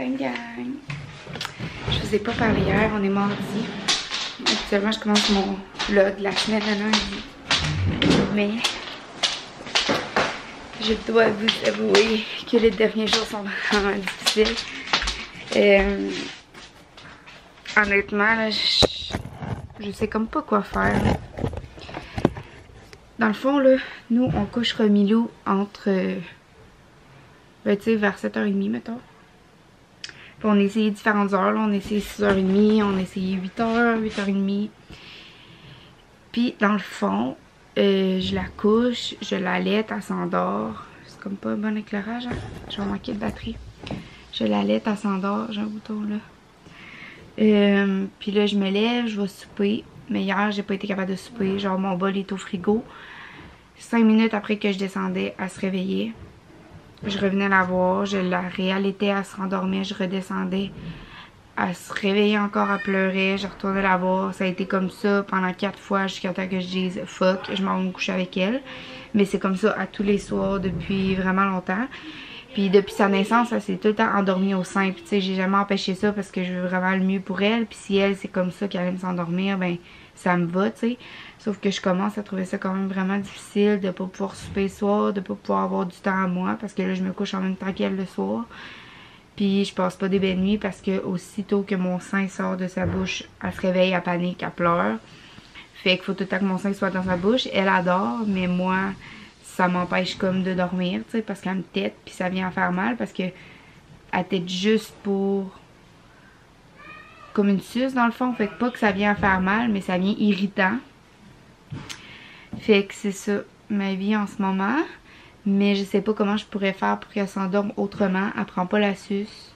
matin, gang. Je vous ai pas parlé hier, on est mardi. Actuellement, je commence mon vlog de la semaine à lundi. Mais je dois vous avouer que les derniers jours sont vraiment difficiles. Honnêtement, là, je sais comme pas quoi faire. Dans le fond, là, nous, on couchera Milou entre... ben, tu sais, vers 7h30, mettons. Puis on a essayé différentes heures, là. On a essayé 6h30, on a essayé 8h, 8h30. Puis, dans le fond, je la couche, je l'allaite, elle s'endort. C'est comme pas un bon éclairage, hein? Je vais manquer de batterie. Je l'allaite, elle s'endort. J'ai un bouton, là. Puis là, je me lève, je vais souper. Mais hier, j'ai pas été capable de souper. Genre, mon bol est au frigo. 5 minutes après que je descendais, elle se réveillait. Je revenais la voir, je la réallaitais, elle se rendormait, je redescendais. Elle se réveillait encore, elle pleurait, je retournais la voir. Ça a été comme ça pendant 4 fois jusqu'à temps que je dise fuck, je m'en vais me coucher avec elle. Mais c'est comme ça à tous les soirs depuis vraiment longtemps. Puis depuis sa naissance, elle s'est tout le temps endormie au sein. Puis tu sais, j'ai jamais empêché ça parce que je veux vraiment le mieux pour elle. Puis si elle, c'est comme ça qu'elle aime s'endormir, ben ça me va, tu sais. Sauf que je commence à trouver ça quand même vraiment difficile de pas pouvoir souper le soir, de pas pouvoir avoir du temps à moi. Parce que là, je me couche en même temps qu'elle le soir. Puis je passe pas des belles nuits parce que aussitôt que mon sein sort de sa bouche, elle se réveille, elle panique, elle pleure. Fait qu'il faut tout le temps que mon sein soit dans sa bouche. Elle adore, mais moi... ça m'empêche comme de dormir, tu sais, parce qu'elle me tète, puis ça vient à faire mal, parce que elle tète juste pour... comme une suce, dans le fond. Fait que pas que ça vient à faire mal, mais ça vient irritant. Fait que c'est ça, ma vie en ce moment. Mais je sais pas comment je pourrais faire pour qu'elle s'endorme autrement. Elle prend pas la suce.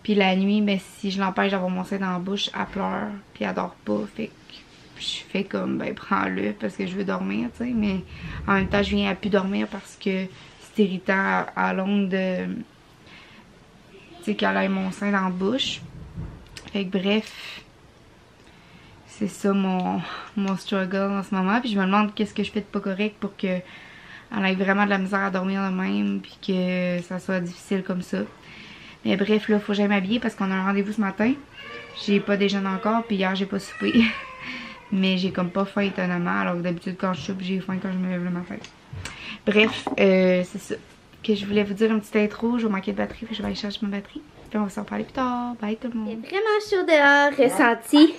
Puis la nuit, ben si je l'empêche d'avoir mon sein dans la bouche, elle pleure, puis elle dort pas. Fait que je fais comme, ben prends-le parce que je veux dormir, tu sais. Mais en même temps, je viens à plus dormir parce que c'est irritant à longue de... tu sais, qu'elle ait mon sein dans la bouche. Fait que bref, c'est ça mon struggle en ce moment. Puis je me demande qu'est-ce que je fais de pas correct pour que elle ait vraiment de la misère à dormir de même. Puis que ça soit difficile comme ça. Mais bref, là, faut que j'aille m'habiller parce qu'on a un rendez-vous ce matin. J'ai pas déjeuné encore, puis hier, j'ai pas soupé. Mais j'ai comme pas faim étonnamment, alors que d'habitude quand je soupe, j'ai faim quand je me lève le matin. Bref, c'est ça que je voulais vous dire, une petite intro. Je vais manquer de batterie, puis je vais aller chercher ma batterie. Puis on va s'en parler plus tard. Bye tout le monde. C'est vraiment chaud dehors, ressenti.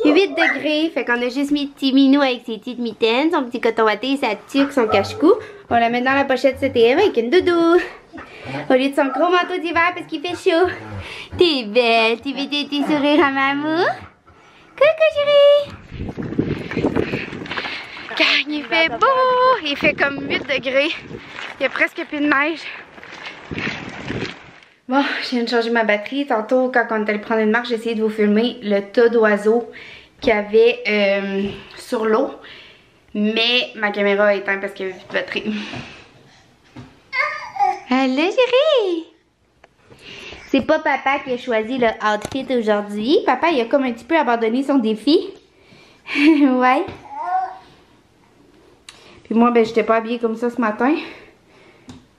8 degrés, fait qu'on a juste mis petit minou avec ses petites mitaines, son petit coton watté, sa tuque, son cache-cou. On la met dans la pochette CTM avec une doudou. Au lieu de son gros manteau d'hiver parce qu'il fait chaud. T'es belle, tu veux tes petits sourires à maman? Coucou chérie! Gang, il fait beau! Il fait comme 8 degrés. Il y a presque plus de neige. Bon, je viens de changer ma batterie. Tantôt, quand on est allé prendre une marche, j'ai essayé de vous filmer le tas d'oiseaux qu'il y avait sur l'eau. Mais ma caméra a éteint parce qu'il n'y avait plus de batterie. Allô chérie! C'est pas papa qui a choisi le outfit aujourd'hui. Papa, il a comme un petit peu abandonné son défi. Ouais. Puis moi, ben, j'étais pas habillée comme ça ce matin.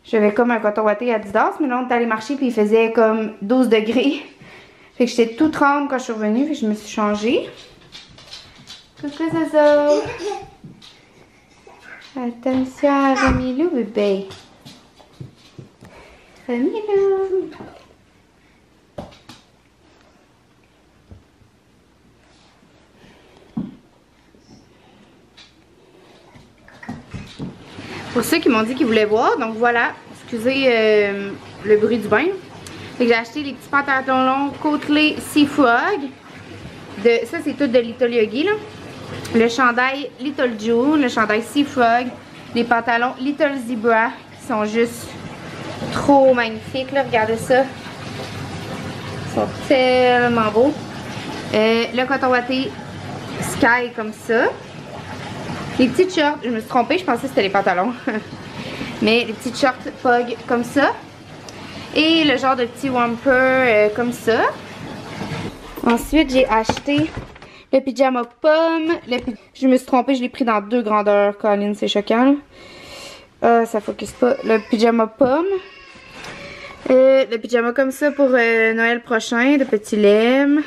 J'avais comme un coton watté Adidas, mais là, on est allé marcher puis il faisait comme 12 degrés. Fait que j'étais tout tremble quand je suis revenue, fait que je me suis changée. Coucou Zozo! Attention à Romilou, bébé. Romilou! Pour ceux qui m'ont dit qu'ils voulaient voir, donc voilà, excusez le bruit du bain. Fait que j'ai acheté les petits pantalons longs côtelés Sea Frog. Ça c'est tout de Little Yogi là. Le chandail Little June, le chandail Sea Frog, les pantalons Little Zebra qui sont juste trop magnifiques là, regardez ça. Ils sont tellement beaux. Le coton watté Sky comme ça. Les petites shorts, je me suis trompée, je pensais que c'était les pantalons. Mais les petites shorts Pug comme ça. Et le genre de petit wumper comme ça. Ensuite, j'ai acheté le pyjama pomme. Je me suis trompée, je l'ai pris dans 2 grandeurs. Colin, c'est choquant. Ça focus pas. Le pyjama pomme. Le pyjama comme ça pour Noël prochain, de petit lemme.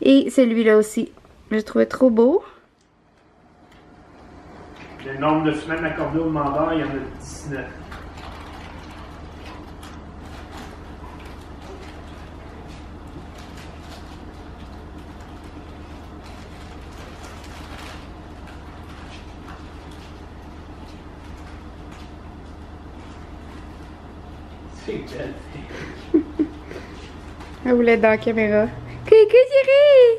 Et celui-là aussi. Je le trouvais trop beau. Le nombre de semaines accordées au demandeur, il y en a 19. C'est belle. Elle voulait être dans la caméra. Coucou chérie!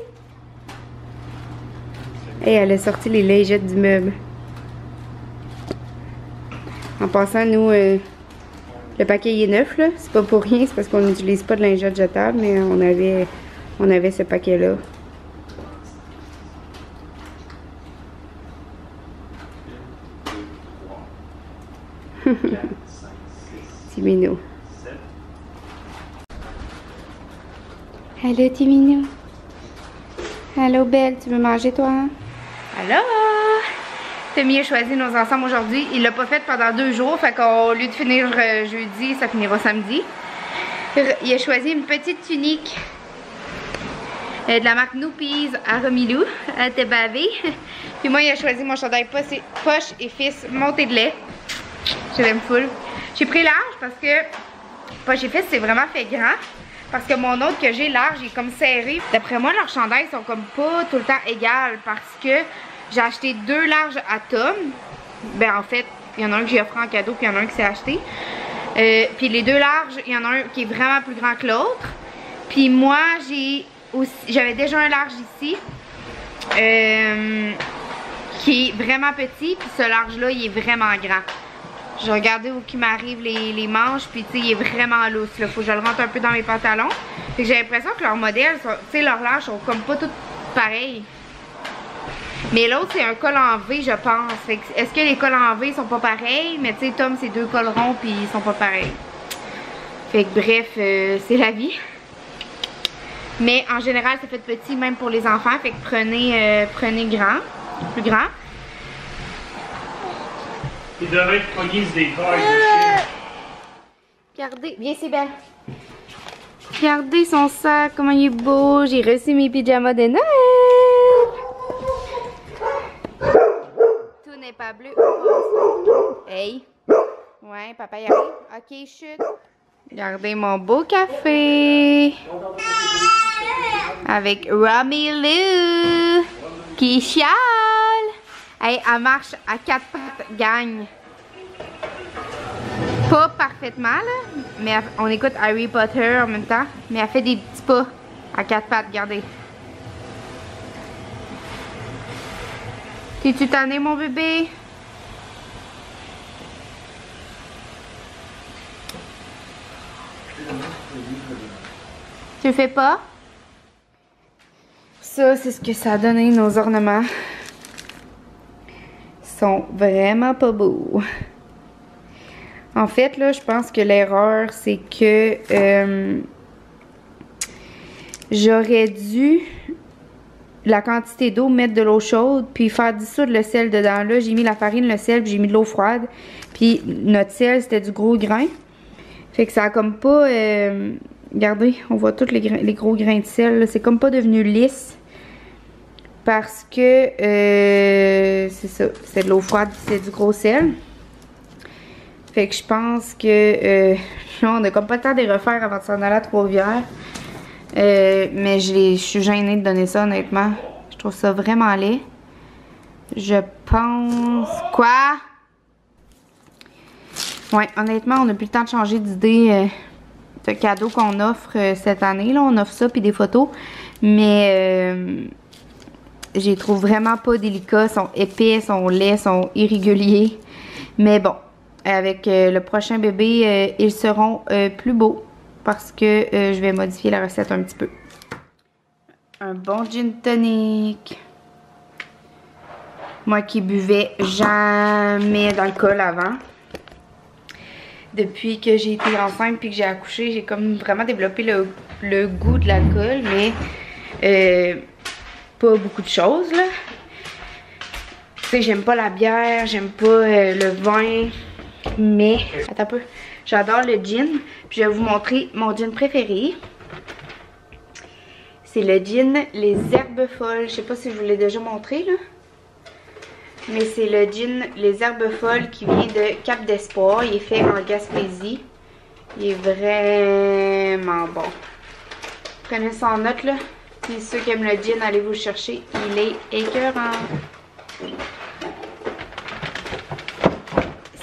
Et elle a sorti les lingettes du meuble. En passant, nous, le paquet il est neuf, là. C'est pas pour rien, c'est parce qu'on n'utilise pas de lingettes jetables, mais on avait ce paquet-là. Petit minou. Allô, petit minou. Allô, Belle, tu veux manger, toi? Allô? Tommy a choisi nos ensembles aujourd'hui. Il l'a pas fait pendant 2 jours, fait qu'au lieu de finir jeudi, ça finira samedi. Il a choisi une petite tunique de la marque Noopies à Romilou. Elle était bavée. Puis moi, il a choisi mon chandail poche et fils montée de lait. Je l'aime full. J'ai pris large parce que poche et fils, c'est vraiment fait grand. Parce que mon autre que j'ai large, il est comme serré. D'après moi, leurs chandails sont comme pas tout le temps égales parce que j'ai acheté 2 larges à Tom. Ben en fait, il y en a un que j'ai offert en cadeau puis il y en a un qui s'est acheté. Puis les 2 larges, il y en a un qui est vraiment plus grand que l'autre. Puis moi, j'avais déjà un large ici. Qui est vraiment petit. Puis ce large-là, il est vraiment grand. J'ai regardé où qui m'arrive les manches, puis tu sais, il est vraiment lousse, là. Faut que je le rentre un peu dans mes pantalons. Fait que j'ai l'impression que leurs modèles, tu sais, leurs larges sont comme pas toutes pareilles. Mais l'autre, c'est un col en V, je pense. Fait que est-ce que les cols en V sont pas pareils? Mais tu sais, Tom, c'est 2 cols ronds, puis ils sont pas pareils. Fait que bref, c'est la vie. Mais en général, c'est fait petit, même pour les enfants. Fait que prenez grand, plus grand. Il devrait être pogné des corps de chien. Regardez, viens c'est belle. Regardez son sac, comment il est beau. J'ai reçu mes pyjamas de Noël. Tout n'est pas bleu. Hey. Ouais, papa y arrive. Ok, chut. Regardez mon beau café. Avec Romilou qui chiale. Hey, elle marche à 4 pattes, gagne. Pas parfaitement, là, mais on écoute Harry Potter en même temps. Mais elle fait des petits pas à 4 pattes, regardez. T'es-tu tanné, mon bébé? Tu le fais pas? Ça, c'est ce que ça a donné, nos ornements. Sont vraiment pas beaux. En fait, là, je pense que l'erreur, c'est que j'aurais dû la quantité d'eau, mettre de l'eau chaude, puis faire dissoudre le sel dedans. Là, j'ai mis la farine, le sel, puis j'ai mis de l'eau froide. Puis notre sel, c'était du gros grain. Fait que ça a comme pas... regardez, on voit tous les gros grains de sel. C'est comme pas devenu lisse. Parce que, c'est ça, c'est de l'eau froide puis c'est du gros sel. Fait que je pense que, là, on a comme pas le temps de les refaire avant de s'en aller à Trois-Rivières. Mais je suis gênée de donner ça, honnêtement. Je trouve ça vraiment laid. Je pense... Quoi? Ouais, honnêtement, on n'a plus le temps de changer d'idée de cadeau qu'on offre cette année. Là, on offre ça puis des photos. Mais... je les trouve vraiment pas délicats, sont épais, sont laids, sont irréguliers. Mais bon, avec le prochain bébé, ils seront plus beaux parce que je vais modifier la recette un petit peu. Un bon gin tonic. Moi qui buvais jamais d'alcool avant. Depuis que j'ai été enceinte puis que j'ai accouché, j'ai comme vraiment développé le goût de l'alcool, mais... pas beaucoup de choses là. Tu sais, j'aime pas la bière, j'aime pas le vin, mais attends un peu. J'adore le gin. Puis je vais vous montrer mon gin préféré. C'est le gin Les Herbes Folles. Je sais pas si je vous l'ai déjà montré là. Mais c'est le gin Les Herbes Folles qui vient de Cap d'Espoir. Il est fait en Gaspésie. Il est vraiment bon. Prenez ça en note là. Puis ceux qui aiment le gin, allez vous le chercher. Il est écœurant.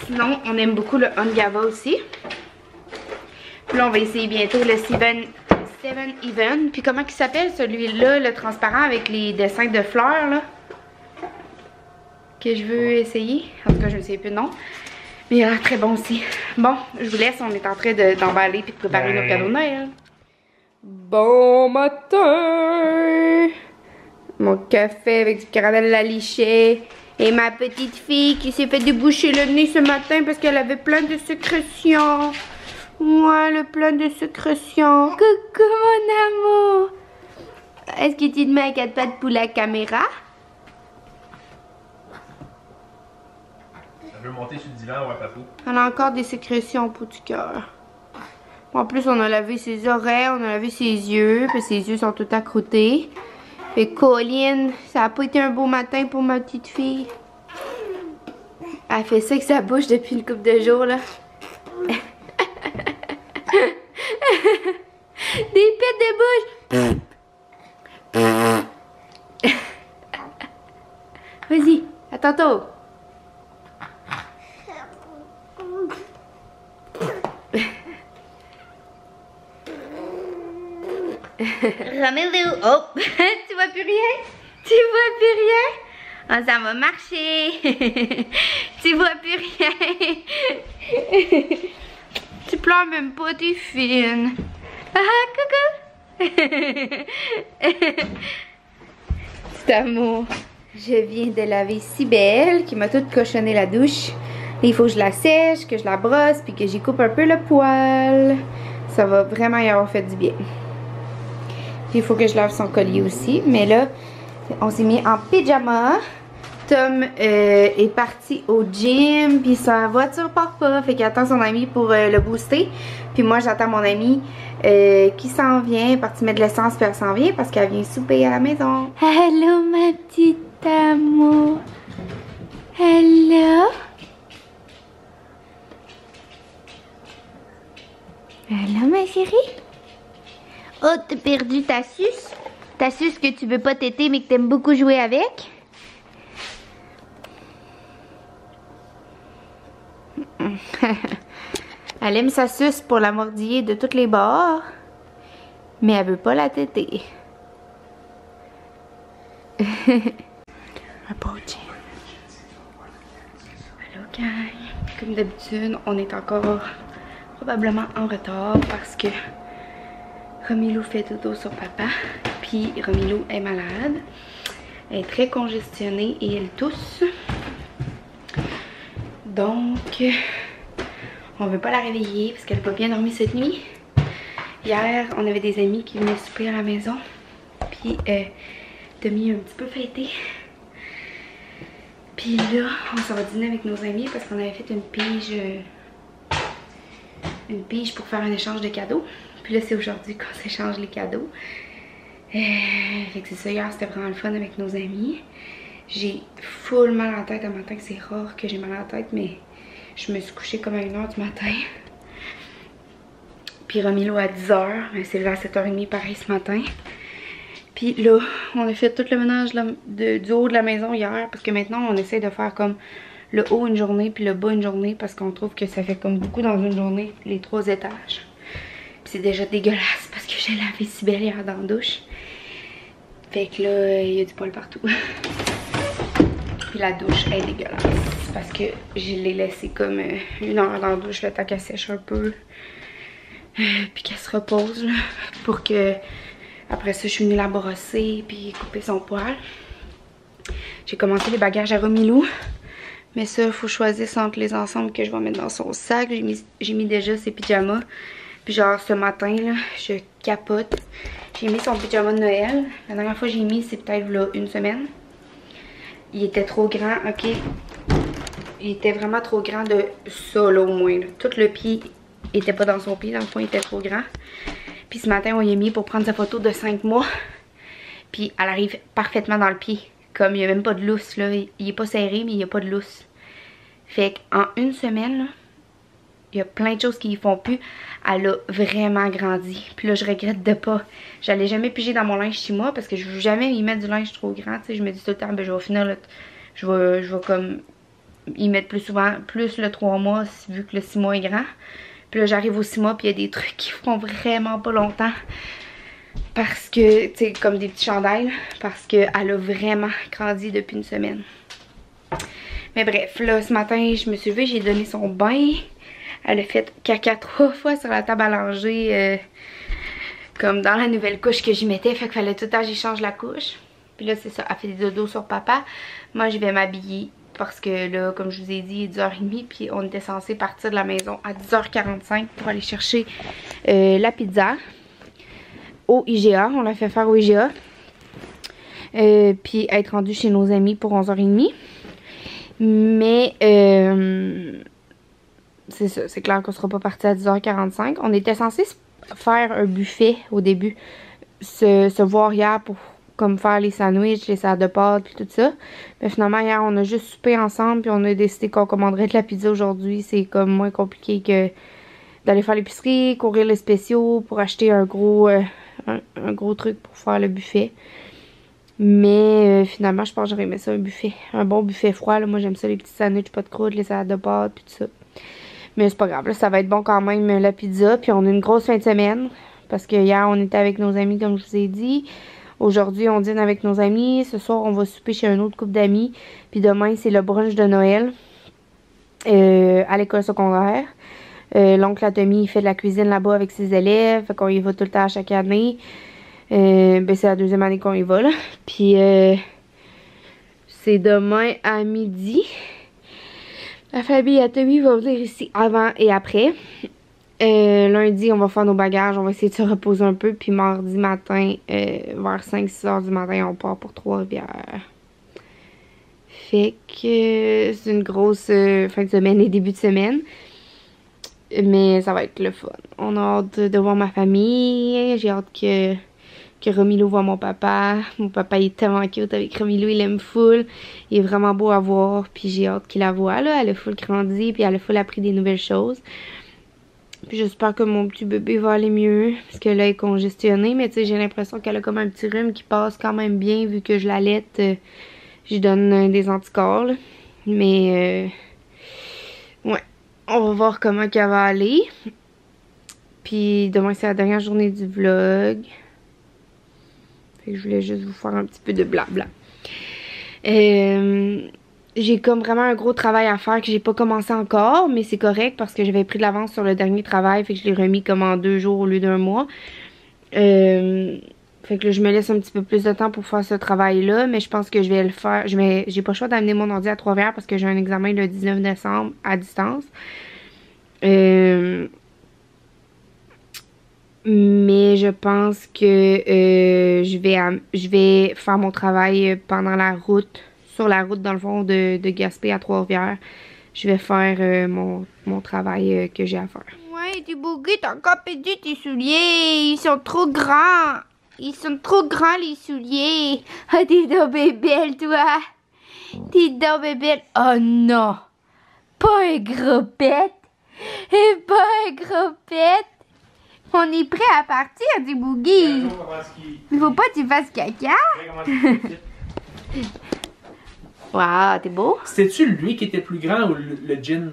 Sinon, on aime beaucoup le Ungava aussi. Puis là, on va essayer bientôt le Seven Even. Puis comment il s'appelle celui-là, le transparent avec les dessins de fleurs là? Que je veux essayer. En tout cas, je ne sais plus le nom. Mais il a l'air très bon aussi. Bon, je vous laisse. On est en train d'emballer puis de préparer nos cadeaux de Noël. Bon matin! Mon café avec du caramel à la lichée. Et ma petite fille qui s'est fait déboucher le nez ce matin parce qu'elle avait plein de sécrétions. Ouais, le plein de sécrétions. Coucou mon amour! Est-ce que tu te mets à 4 pattes pour la caméra? Elle veut monter sur le divan, ouais, papou. Elle a encore des sécrétions au bout du cœur. En plus, on a lavé ses oreilles, on a lavé ses yeux, puis ses yeux sont tout accroutés. Fait Colline, ça a pas été un beau matin pour ma petite fille. Elle fait ça avec sa bouche depuis une couple de jours, là. Des pètes de bouche! Vas-y, à tantôt! Romelu, oh, tu vois plus rien? Tu vois plus rien? Oh, ça va marcher. Tu vois plus rien. Tu pleures même pas, t'es fine. Ah, coucou. Petit amour. Je viens de laver Cybelle qui m'a toute cochonné la douche. Il faut que je la sèche, que je la brosse, puis que j'y coupe un peu le poil. Ça va vraiment y avoir fait du bien. Puis il faut que je lave son collier aussi. Mais là, on s'est mis en pyjama. Tom est parti au gym. Puis sa voiture part pas. Fait qu'il attend son ami pour le booster. Puis moi, j'attends mon ami qui s'en vient. Elle est partie mettre de l'essence puis elle s'en vient parce qu'elle vient souper à la maison. Hello ma petite amour. Hello. Hello ma chérie. Oh, t'as perdu ta suce? Ta suce que tu veux pas téter mais que t'aimes beaucoup jouer avec? Elle aime sa suce pour la mordiller de tous les bords. Mais elle veut pas la téter. Un beau chien. Allô gang. Comme d'habitude, on est encore probablement en retard parce que Romilou fait dodo sur papa, puis Romilou est malade. Elle est très congestionnée et elle tousse. Donc, on veut pas la réveiller parce qu'elle n'a pas bien dormi cette nuit. Hier, on avait des amis qui venaient souper à la maison. Puis, Demi a un petit peu fêté. Puis là, on s'en va dîner avec nos amis parce qu'on avait fait une pige pour faire un échange de cadeaux. Puis là, c'est aujourd'hui qu'on s'échange les cadeaux. Fait que c'est ça, hier, c'était vraiment le fun avec nos amis. J'ai full mal à la tête un matin, c'est rare que j'ai mal à la tête, mais je me suis couchée comme à 1h du matin. Puis Romilou à 10h, mais c'est levé à 7h30 pareil ce matin. Puis là, on a fait tout le ménage du haut de la maison hier, parce que maintenant, on essaie de faire comme le haut une journée, puis le bas une journée, parce qu'on trouve que ça fait comme beaucoup dans une journée, les 3 étages. Puis c'est déjà dégueulasse, parce que j'ai lavé Cybelle hier dans la douche. Fait que là, il y a du poil partout. Puis la douche est dégueulasse, parce que je l'ai laissé comme 1 heure dans la douche, le temps qu'elle sèche un peu. Puis qu'elle se repose, là, pour que... Après ça, je suis venue la brosser, puis couper son poil. J'ai commencé les bagages à Romilou. Mais ça, il faut choisir entre les ensembles que je vais mettre dans son sac. J'ai mis déjà ses pyjamas. Puis genre, ce matin, là, je capote. J'ai mis son pyjama de Noël. La dernière fois que j'ai mis, c'est peut-être là, 1 semaine. Il était trop grand, ok. Il était vraiment trop grand de ça, là, au moins. Là. Tout le pied était pas dans son pied, dans le fond il était trop grand. Puis ce matin on y a mis pour prendre sa photo de 5 mois. Puis elle arrive parfaitement dans le pied. Comme il n'y a même pas de lousse là. Il est pas serré mais il n'y a pas de lousse. Fait qu'en une semaine là, il y a plein de choses qui y font plus. Elle a vraiment grandi. Puis là je regrette de pas. J'allais jamais piger dans mon linge 6 mois parce que je veux jamais y mettre du linge trop grand. Tu sais, je me dis tout le temps, ben je vais finir là, je vais comme y mettre plus souvent, plus le 3 mois vu que le 6 mois est grand. Puis là j'arrive au 6 mois puis il y a des trucs qui feront vraiment pas longtemps. Parce que, tu sais, comme des petits chandails. Parce qu'elle a vraiment grandi depuis une semaine. Mais bref, là ce matin je me suis levée, j'ai donné son bain. Elle a fait caca 3 fois sur la table à langer. Comme dans la nouvelle couche que j'y mettais. Fait qu'il fallait tout le temps que j'y change la couche. Puis là c'est ça, elle fait des dodos sur papa. Moi je vais m'habiller. Parce que là, comme je vous ai dit, il est 10h30. Puis on était censé partir de la maison à 10h45 pour aller chercher la pizza au IGA. On l'a fait faire au IGA. Puis être rendu chez nos amis pour 11h30. Mais c'est ça, c'est clair qu'on sera pas parti à 10h45. On était censé faire un buffet au début. Se voir hier pour comme faire les sandwichs, les salades de pâtes puis tout ça. Mais finalement hier on a juste soupé ensemble puis on a décidé qu'on commanderait de la pizza aujourd'hui. C'est comme moins compliqué que d'aller faire l'épicerie, courir les spéciaux pour acheter un gros truc pour faire le buffet. Mais finalement je pense que j'aurais aimé ça un buffet. Un bon buffet froid là. Moi j'aime ça les petits sandwichs, pas de croûte, les salades de pâtes puis tout ça. Mais c'est pas grave, là, ça va être bon quand même la pizza. Puis on a une grosse fin de semaine. Parce que hier on était avec nos amis comme je vous ai dit. Aujourd'hui on dîne avec nos amis. Ce soir on va souper chez un autre couple d'amis. Puis demain c'est le brunch de Noël. À l'école secondaire. L'oncle Atomy il fait de la cuisine là-bas avec ses élèves. Fait qu'on y va tout le temps à chaque année. Ben c'est la deuxième année qu'on y va là. Puis c'est demain à midi. La famille Atomy va venir ici avant et après. Lundi, on va faire nos bagages. On va essayer de se reposer un peu. Puis mardi matin, vers 5-6 heures du matin, on part pour Trois-Rivières. Fait que c'est une grosse fin de semaine et début de semaine. Mais ça va être le fun. On a hâte de voir ma famille. J'ai hâte que Romilou voit mon papa. Mon papa il est tellement cute avec Romilou, il aime full. Il est vraiment beau à voir. Puis j'ai hâte qu'il la voie là. Elle a full grandi. Puis elle a full appris des nouvelles choses. Puis j'espère que mon petit bébé va aller mieux. Parce que là elle est congestionnée. Mais tu sais j'ai l'impression qu'elle a comme un petit rhume qui passe quand même bien. Vu que je l'allaite. Je donne des anticorps là. Mais ouais. On va voir comment qu'elle va aller. Puis demain c'est la dernière journée du vlog. Fait que je voulais juste vous faire un petit peu de blabla. J'ai comme vraiment un gros travail à faire que j'ai pas commencé encore. Mais c'est correct parce que j'avais pris de l'avance sur le dernier travail. Fait que je l'ai remis comme en 2 jours au lieu d'1 mois. Fait que là, je me laisse un petit peu plus de temps pour faire ce travail-là. Mais je pense que je vais le faire. J'ai pas le choix d'amener mon ordi à Trois-Rivières parce que j'ai un examen le 19 décembre à distance. Mais je pense que je vais faire mon travail pendant la route. Sur la route dans le fond de Gaspé à Trois-Rivières. Je vais faire mon travail que j'ai à faire. Ouais, tu bougues, t'as encore perdu tes souliers. Ils sont trop grands. Ils sont trop grands les souliers. Ah, t'es donc bébelle toi. T'es donc bébelle. Oh non. Pas un gros pet. Et pas un gros pet. On est prêt à partir du boogie. Il faut pas que tu fasses caca. Waouh, t'es beau. C'était-tu lui qui était plus grand ou le gin?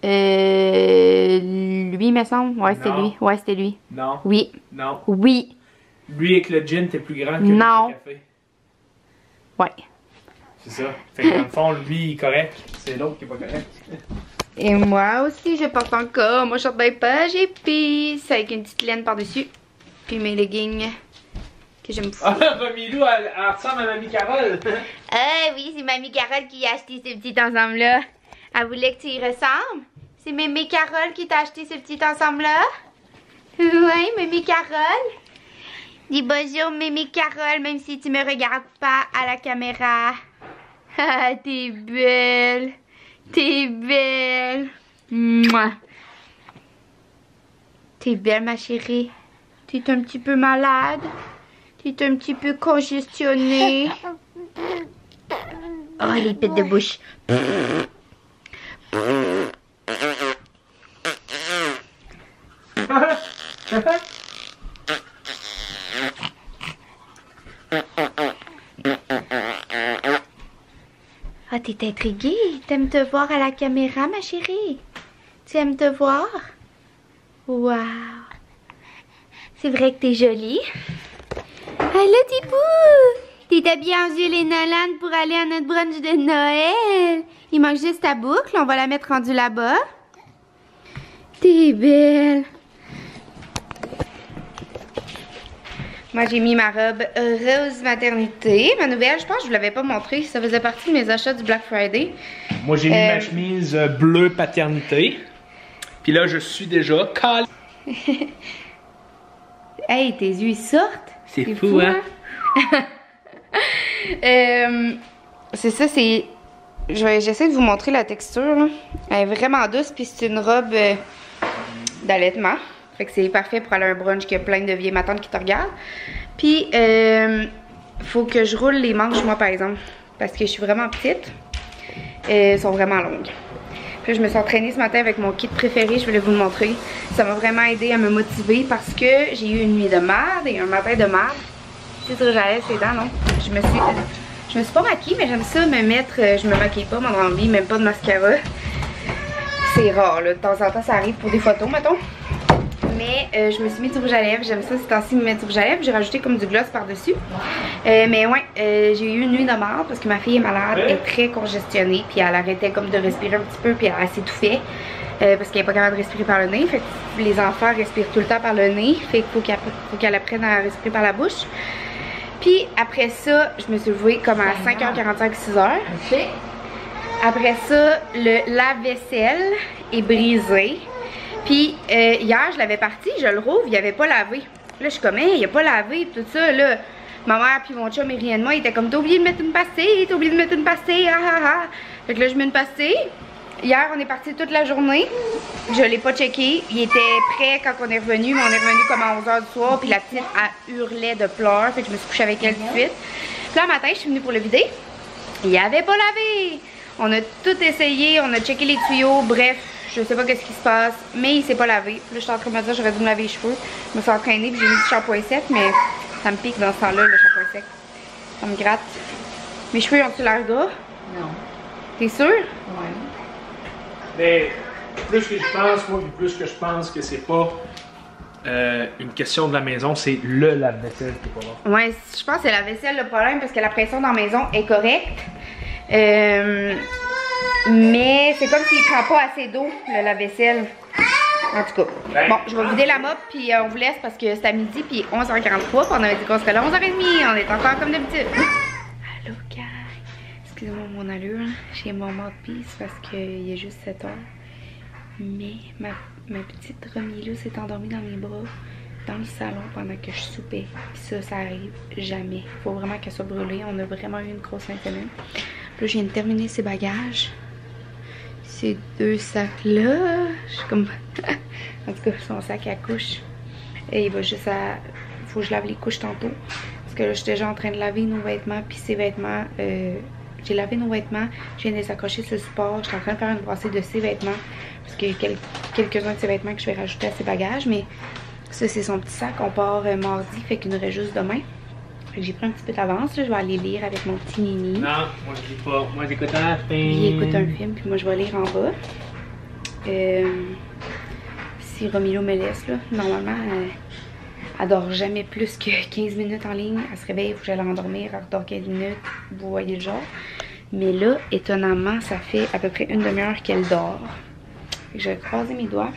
Lui, me semble. Ouais, c'était lui. Ouais, c'était lui. Non. Oui. Non. Oui. Lui avec le gin était plus grand que non. le café. Ouais. C'est ça. Fait que dans le fond, lui, il est correct. C'est l'autre qui est pas correct. Et moi aussi, je porte encore mon chandail page épice avec une petite laine par-dessus. Puis mes leggings que j'aime fou. Ah, Romilou, elle ressemble à Mamie Carole. Oui, c'est Mamie Carole qui a acheté ce petit ensemble-là. Elle voulait que tu y ressembles. C'est Mémé Carole qui t'a acheté ce petit ensemble-là. Oui, Mémé Carole. Dis bonjour, Mémé Carole, même si tu me regardes pas à la caméra. Ah, t'es belle. T'es belle. Mouah. T'es belle, ma chérie. T'es un petit peu malade. T'es un petit peu congestionnée. Oh, les pètes de bouche. Ah, t'es intriguée? T'aimes te voir à la caméra, ma chérie? Tu aimes te voir? Wow! C'est vrai que t'es jolie. Allô, Tipou! T'es habillée en Jules et Nolan pour aller à notre brunch de Noël. Il manque juste ta boucle. On va la mettre rendue là-bas. T'es belle. Moi, j'ai mis ma robe rose maternité. Ma nouvelle, je pense que je vous l'avais pas montrée. Ça faisait partie de mes achats du Black Friday. Moi, j'ai mis ma chemise bleue paternité. Puis là, je suis déjà calé. Hey, tes yeux, ils sortent. C'est fou, hein? C'est ça, c'est... J'essaie de vous montrer la texture, là. Elle est vraiment douce, puis c'est une robe d'allaitement. Fait que c'est parfait pour aller à un brunch qui a plein de vieilles matantes qui te regardent. Puis, faut que je roule les manches, moi, par exemple. Parce que je suis vraiment petite. Elles sont vraiment longues. Puis je me suis entraînée ce matin avec mon kit préféré, je voulais vous le montrer. Ça m'a vraiment aidé à me motiver parce que j'ai eu une nuit de merde et un matin de merde. C'est sûr, j'allais ces dents, non? Je me suis pas maquillée, mais j'aime ça me mettre, je me maquille pas, mon envie, même pas de mascara. C'est rare, là. De temps en temps, ça arrive pour des photos, mettons. Mais je me suis mis du rouge à lèvres, j'aime ça, c'est temps-ci me mettre du rouge à lèvres. J'ai rajouté comme du gloss par-dessus. Mais ouais, j'ai eu une nuit de merde parce que ma fille est malade, elle est très congestionnée. Puis elle arrêtait comme de respirer un petit peu, puis elle s'étouffait. Parce qu'elle n'est pas capable de respirer par le nez. Fait que les enfants respirent tout le temps par le nez. Fait qu'il faut qu'elle apprenne à respirer par la bouche. Puis après ça, je me suis levée comme à 5h45, 6h. Okay. Après ça, le lave-vaisselle est brisé. Puis hier, je l'avais parti, je le rouvre, il avait pas lavé. Là, je suis comme, hey, il a pas lavé, tout ça, là. Ma mère puis mon chum et rien de moi, ils étaient comme, t'as oublié de mettre une pastille, t'as oublié de mettre une pastille, ah ah ah. Fait que là, je mets une pastille. Hier, on est parti toute la journée. Je l'ai pas checké. Il était prêt quand on est revenu, mais on est revenu comme à 11h du soir. Puis la petite, elle hurlait de pleurs. Fait que je me suis couchée avec elle tout de suite. Puis là, matin, je suis venue pour le vider. Il avait pas lavé. On a tout essayé, on a checké les tuyaux, bref. Je sais pas qu'est-ce qui se passe, mais il s'est pas lavé. Puis là, je suis en train de me dire j'aurais dû me laver les cheveux. Je me suis entraînée puis j'ai mis du shampoing sec, mais ça me pique dans ce temps-là, le shampoing sec. Ça me gratte. Mes cheveux ont-ils l'air gras? Non. T'es sûr? Ouais. Mais plus que je pense, moi, plus que je pense que c'est pas une question de la maison, c'est le lave-vaisselle qui est pas bon. Ouais, je pense que c'est la vaisselle le problème parce que la pression dans la maison est correcte. Mais c'est comme s'il prend pas assez d'eau, le lave-vaisselle. En tout cas. Bon, je vais vider la mop, puis on vous laisse parce que c'est à midi, puis 11h43, puis on avait dit qu'on serait là 11h30. On est encore comme d'habitude. Allô, guys. Excusez-moi mon allure. J'ai mon mode peace parce qu'il est juste 7h. Mais ma petite Romilou s'est endormie dans mes bras, dans le salon pendant que je soupais. Puis ça arrive jamais. Faut vraiment qu'elle soit brûlée. On a vraiment eu une grosse fin de semaine. Puis là, je viens de terminer ses bagages. Ces deux sacs-là, je suis comme... en tout cas, son sac à couche. Et il va juste à... Faut que je lave les couches tantôt. Parce que là, je suis déjà en train de laver nos vêtements. Puis ces vêtements... J'ai lavé nos vêtements. Je viens de les accrocher sur le support. Je suis en train de faire une brassée de ses vêtements. Parce qu'il y a quelques-uns de ses vêtements que je vais rajouter à ses bagages. Mais ça, c'est son petit sac. On part mardi. Fait qu'il nous reste juste demain. J'ai pris un petit peu d'avance, je vais aller lire avec mon petit Nini. Non, moi je lis pas. Moi j'écoute un film. Lui, il écoute un film, puis moi je vais lire en bas. Si Romilou me laisse, là, normalement, elle dort jamais plus que 15 minutes en ligne. Elle se réveille, il faut que j'aille l'endormir, elle dort 15 minutes, vous voyez le genre. Mais là, étonnamment, ça fait à peu près une demi-heure qu'elle dort. Fait que je vais croiser mes doigts.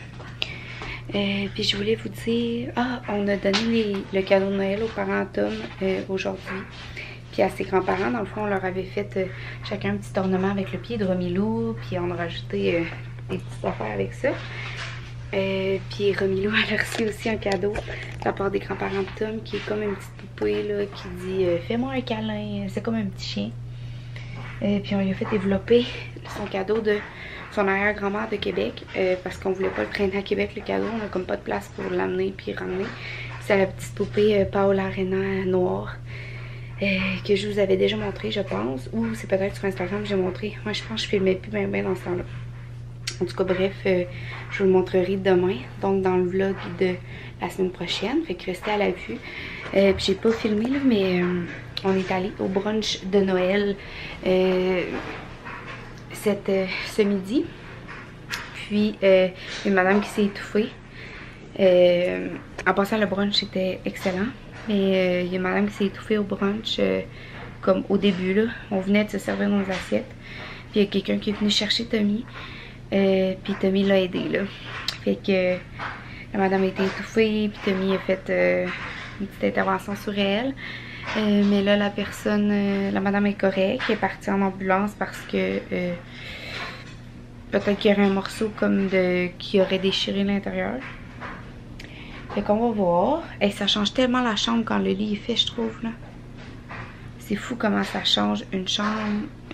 Puis je voulais vous dire, on a donné le cadeau de Noël aux parents Tom aujourd'hui. Puis à ses grands-parents, dans le fond, on leur avait fait chacun un petit ornement avec le pied de Romilou. Puis on a rajouté des petites affaires avec ça. Puis Romilou, elle a reçu aussi un cadeau de la part des grands-parents de Tom, qui est comme une petite poupée là, qui dit fais-moi un câlin, c'est comme un petit chien. Puis on lui a fait développer son cadeau de son arrière-grand-mère de Québec parce qu'on voulait pas le traîner à Québec, le cadeau. On a comme pas de place pour l'amener puis ramener. C'est la petite poupée Paola Arena noire que je vous avais déjà montré, je pense. Ou c'est peut-être sur Instagram que j'ai montré. Moi, je pense que je filmais plus bien dans ce temps-là. En tout cas, bref, je vous le montrerai demain. Donc, dans le vlog de la semaine prochaine. Fait que restez à la vue. Puis j'ai pas filmé, là, mais on est allé au brunch de Noël ce midi. Puis, il y a une madame qui s'est étouffée. En passant, le brunch était excellent. Mais il y a une madame qui s'est étouffée au brunch comme au début, là. On venait de se servir nos assiettes. Puis il y a quelqu'un qui est venu chercher Tommy. Puis Tommy l'a aidé, là. Fait que la madame a été étouffée. Puis Tommy a fait une petite intervention sur elle. Mais là, la madame est correcte. Elle est partie en ambulance parce que peut-être qu'il y aurait un morceau comme qui aurait déchiré l'intérieur. Fait qu'on va voir. Et ça change tellement la chambre quand le lit est fait, je trouve, là. C'est fou comment ça change une chambre.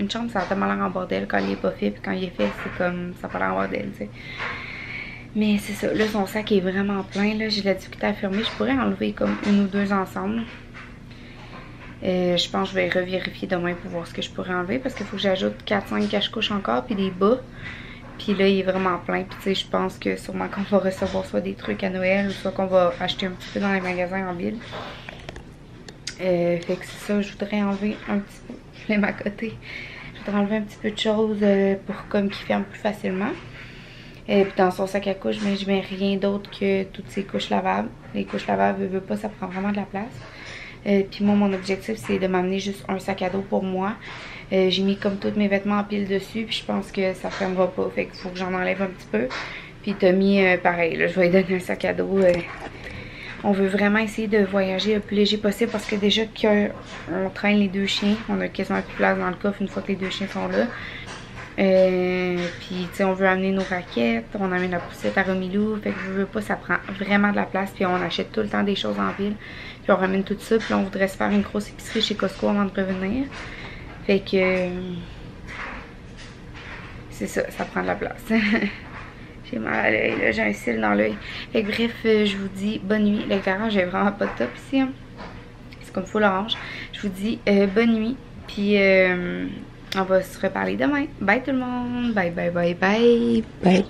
Une chambre, ça a tellement l'air en bordel quand il est pas fait. Puis quand il est fait, c'est comme, ça a pas l'air en bordel, tu sais. Mais c'est ça. Là, son sac est vraiment plein, là. J'ai de la difficulté à fermer. Je pourrais enlever comme une ou deux ensemble. Je pense que je vais revérifier demain pour voir ce que je pourrais enlever. Parce qu'il faut que j'ajoute 4-5 cache-couches encore. Puis des bas. Puis là, il est vraiment plein. Puis tu sais, je pense que sûrement qu'on va recevoir soit des trucs à Noël ou soit qu'on va acheter un petit peu dans les magasins en ville. Fait que c'est ça, je voudrais enlever un petit peu. Je l'aime à côté. Je voudrais enlever un petit peu de choses pour comme qu'il ferme plus facilement. Puis dans son sac à couches, mais je mets rien d'autre que toutes ces couches lavables. Les couches lavables, je veux pas, ça prend vraiment de la place. Puis moi, mon objectif, c'est de m'amener juste un sac à dos pour moi. J'ai mis comme tous mes vêtements en pile dessus, puis je pense que ça fermera pas. Fait qu'il faut que j'en enlève un petit peu. Puis Tommy, pareil, là, je vais lui donner un sac à dos. On veut vraiment essayer de voyager le plus léger possible parce que déjà qu'on traîne les deux chiens, on a quasiment plus de place dans le coffre une fois que les deux chiens sont là. Puis tu sais, on veut amener nos raquettes, on amène la poussette à Romilou, fait que je veux pas, ça prend vraiment de la place. Puis on achète tout le temps des choses en ville, puis on ramène tout ça. Puis là, on voudrait se faire une grosse épicerie chez Costco avant de revenir. Fait que c'est ça, ça prend de la place. J'ai mal à l'œil, là, j'ai un cil dans l'œil. Fait que bref, je vous dis bonne nuit. L'éclairage est vraiment pas top ici, hein. C'est comme full orange. Je vous dis bonne nuit. Puis on va se reparler demain. Bye tout le monde. Bye, bye, bye, bye, bye.